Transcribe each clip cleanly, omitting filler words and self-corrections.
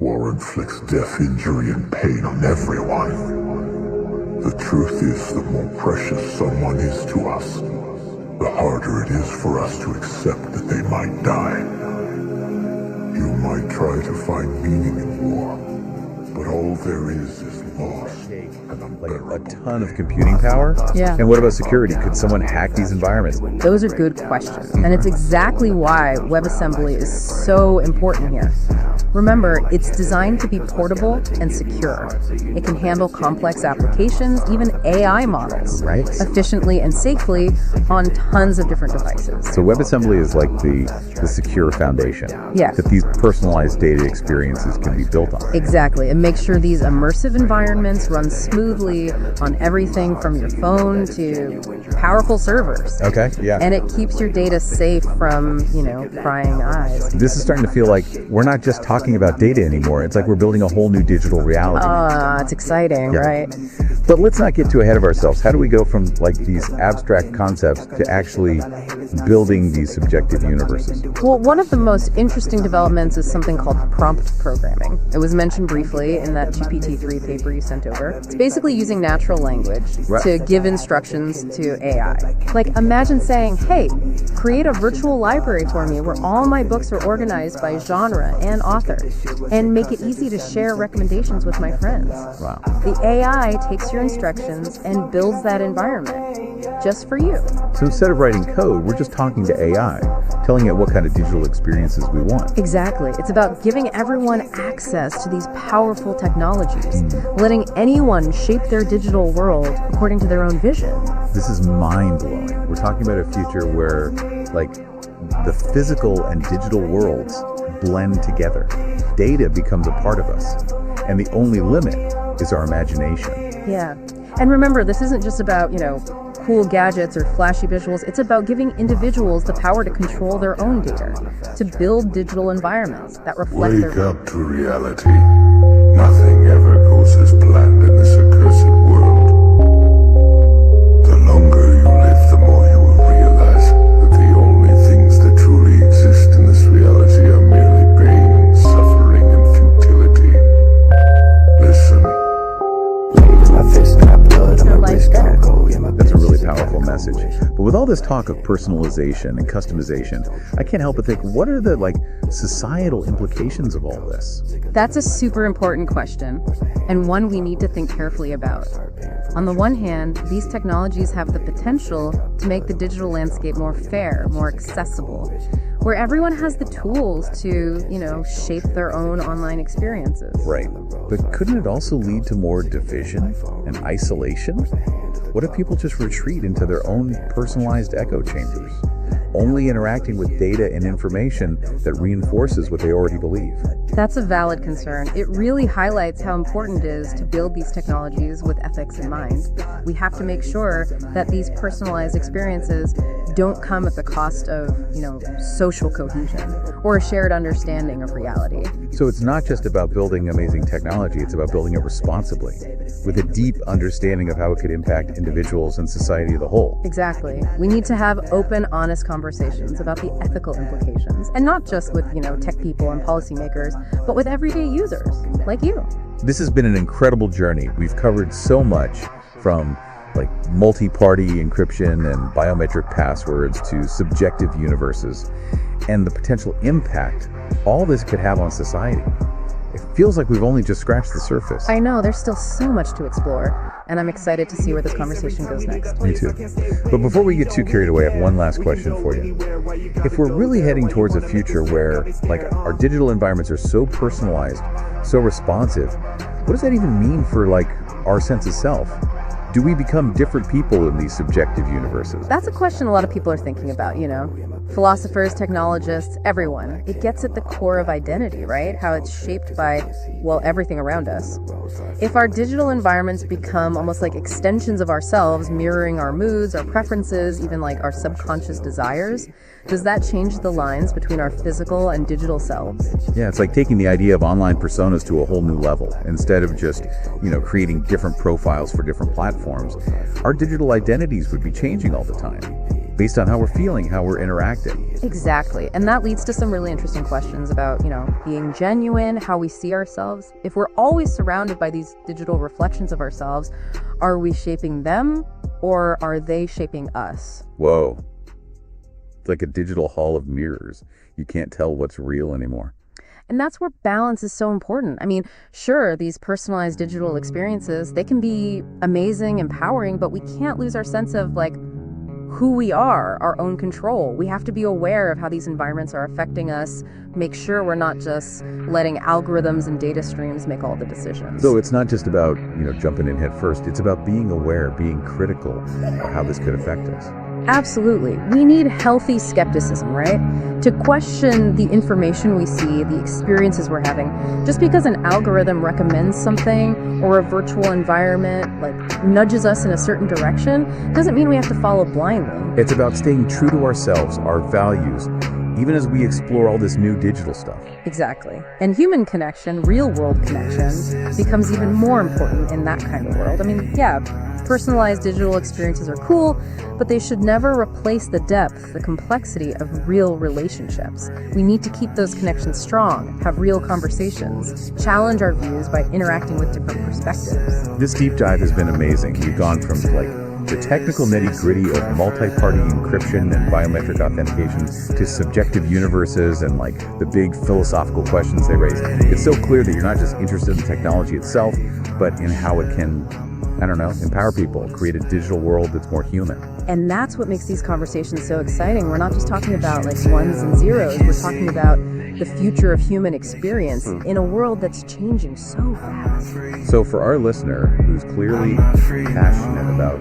War inflicts death, injury, and pain on everyone. The truth is, the more precious someone is to us, the harder it is for us to accept that they might die. You might try to find meaning in war, but all there is lost. Like a ton of computing power? Yeah. And what about security? Could someone hack these environments? Those are good questions. And it's exactly why WebAssembly is so important here. Remember, it's designed to be portable and secure. It can handle complex applications, even AI models, Right. efficiently and safely on tons of different devices. So WebAssembly is like the secure foundation Yeah. that these personalized data experiences can be built on. Exactly. It makes sure these immersive environments run smoothly on everything from your phone to powerful servers. Okay, yeah. And it keeps your data safe from, prying eyes. This is starting to feel like we're not just talking about data anymore. It's like we're building a whole new digital reality. It's exciting, Yeah. right? But let's not get too ahead of ourselves. How do we go from like these abstract concepts to actually building these subjective universes? Well, one of the most interesting developments is something called prompt programming. It was mentioned briefly in that GPT-3 paper you sent over. It's basically using natural language Right. to give instructions to AI. Like, imagine saying, hey, create a virtual library for me where all my books are organized by genre and author, and make it easy to share recommendations with my friends. Wow. The AI takes your instructions and builds that environment just for you. So instead of writing code, we're just talking to AI, telling it what kind of digital experiences we want. Exactly. It's about giving everyone access to these powerful technologies, letting anyone shape their digital world according to their own vision. This is mind-blowing. We're talking about a future where, like, the physical and digital worlds blend together. Data becomes a part of us, and the only limit is our imagination. Yeah. And remember, this isn't just about, cool gadgets or flashy visuals. It's about giving individuals the power to control their own data, to build digital environments that reflect Wake their... up to reality. Nothing ever goes as planned in this accursed world. The longer you live, the more you will realize that the only things that truly exist in this reality are merely pain, suffering, and futility. Listen. That's a really powerful message. But with all this talk of personalization and customization, I can't help but think, what are the societal implications of all this? That's a super important question, and one we need to think carefully about. On the one hand, these technologies have the potential to make the digital landscape more fair, more accessible, where everyone has the tools to, shape their own online experiences. Right. But couldn't it also lead to more division and isolation? What if people just retreat into their own personalized echo chambers, only interacting with data and information that reinforces what they already believe? That's a valid concern. It really highlights how important it is to build these technologies with ethics in mind. We have to make sure that these personalized experiences don't come at the cost of, social cohesion or a shared understanding of reality. So it's not just about building amazing technology, it's about building it responsibly, with a deep understanding of how it could impact individuals and society as a whole. Exactly. We need to have open, honest conversations about the ethical implications, and not just with, tech people and policymakers, but with everyday users, like you. This has been an incredible journey. We've covered so much, from multi-party encryption and biometric passwords to subjective universes, and the potential impact all this could have on society. It feels like we've only just scratched the surface. I know, there's still so much to explore, and I'm excited to see where this conversation goes next. Me too. But before we get too carried away, I have one last question for you. If we're really heading towards a future where our digital environments are so personalized, so responsive, what does that even mean for our sense of self? Do we become different people in these subjective universes? That's a question a lot of people are thinking about, Philosophers, technologists, everyone. It gets at the core of identity, right? How it's shaped by, everything around us. If our digital environments become almost like extensions of ourselves, mirroring our moods, our preferences, even our subconscious desires, does that change the lines between our physical and digital selves? Yeah, it's like taking the idea of online personas to a whole new level. Instead of just, creating different profiles for different platforms, our digital identities would be changing all the time. based on how we're feeling, how we're interacting. Exactly. And that leads to some really interesting questions about, being genuine, how we see ourselves. If we're always surrounded by these digital reflections of ourselves, are we shaping them or are they shaping us? Whoa. It's like a digital hall of mirrors. You can't tell what's real anymore. And that's where balance is so important. I mean, sure, these personalized digital experiences, they can be amazing, empowering, but we can't lose our sense of who we are, our own control. We have to be aware of how these environments are affecting us, make sure we're not just letting algorithms and data streams make all the decisions. So it's not just about, jumping in head first. It's about being aware, being critical of how this could affect us. Absolutely. We need healthy skepticism, right? To question the information we see, the experiences we're having. Just because an algorithm recommends something or a virtual environment nudges us in a certain direction doesn't mean we have to follow blindly. It's about staying true to ourselves, our values, even as we explore all this new digital stuff. Exactly. And human connection, real world connection, becomes even more important in that kind of world. I mean, yeah, personalized digital experiences are cool, but they should never replace the depth, the complexity of real relationships. We need to keep those connections strong, have real conversations, challenge our views by interacting with different perspectives. This deep dive has been amazing. We've gone from the technical nitty-gritty of multi-party encryption and biometric authentication to subjective universes and the big philosophical questions they raise. It's so clear that you're not just interested in the technology itself, but in how it can, empower people, create a digital world that's more human. And that's what makes these conversations so exciting. We're not just talking about ones and zeros. We're talking about the future of human experience in a world that's changing so fast. So for our listener who's clearly passionate about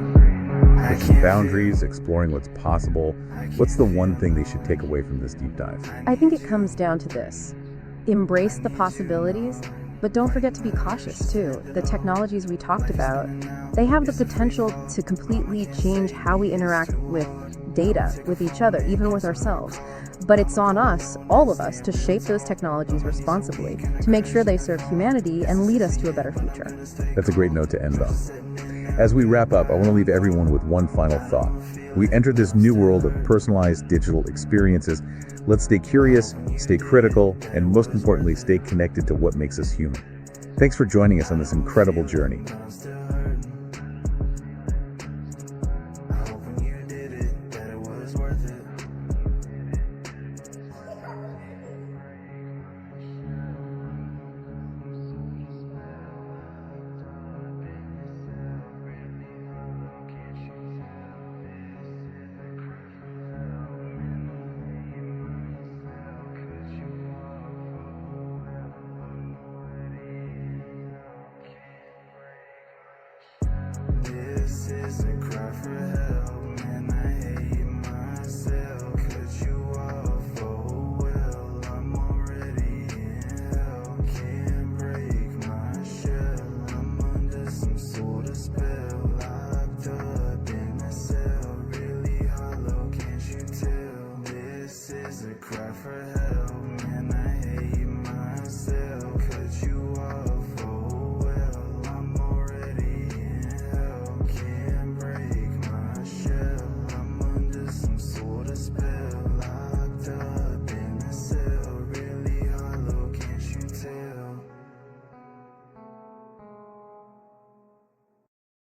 pushing boundaries, exploring what's possible, what's the one thing they should take away from this deep dive? I think it comes down to this. Embrace the possibilities, but don't forget to be cautious too. The technologies we talked about, they have the potential to completely change how we interact with data, with each other, even with ourselves. But it's on us, all of us, to shape those technologies responsibly, to make sure they serve humanity and lead us to a better future. That's a great note to end on. As we wrap up, I want to leave everyone with one final thought. We enter this new world of personalized digital experiences. Let's stay curious, stay critical, and most importantly, stay connected to what makes us human. Thanks for joining us on this incredible journey. This is a cry for help, man, I hate myself. Cut you off, oh well, I'm already in hell. Can't break my shell, I'm under some sort of spell. Locked up in a cell, really hollow, can't you tell? This is a cry for help.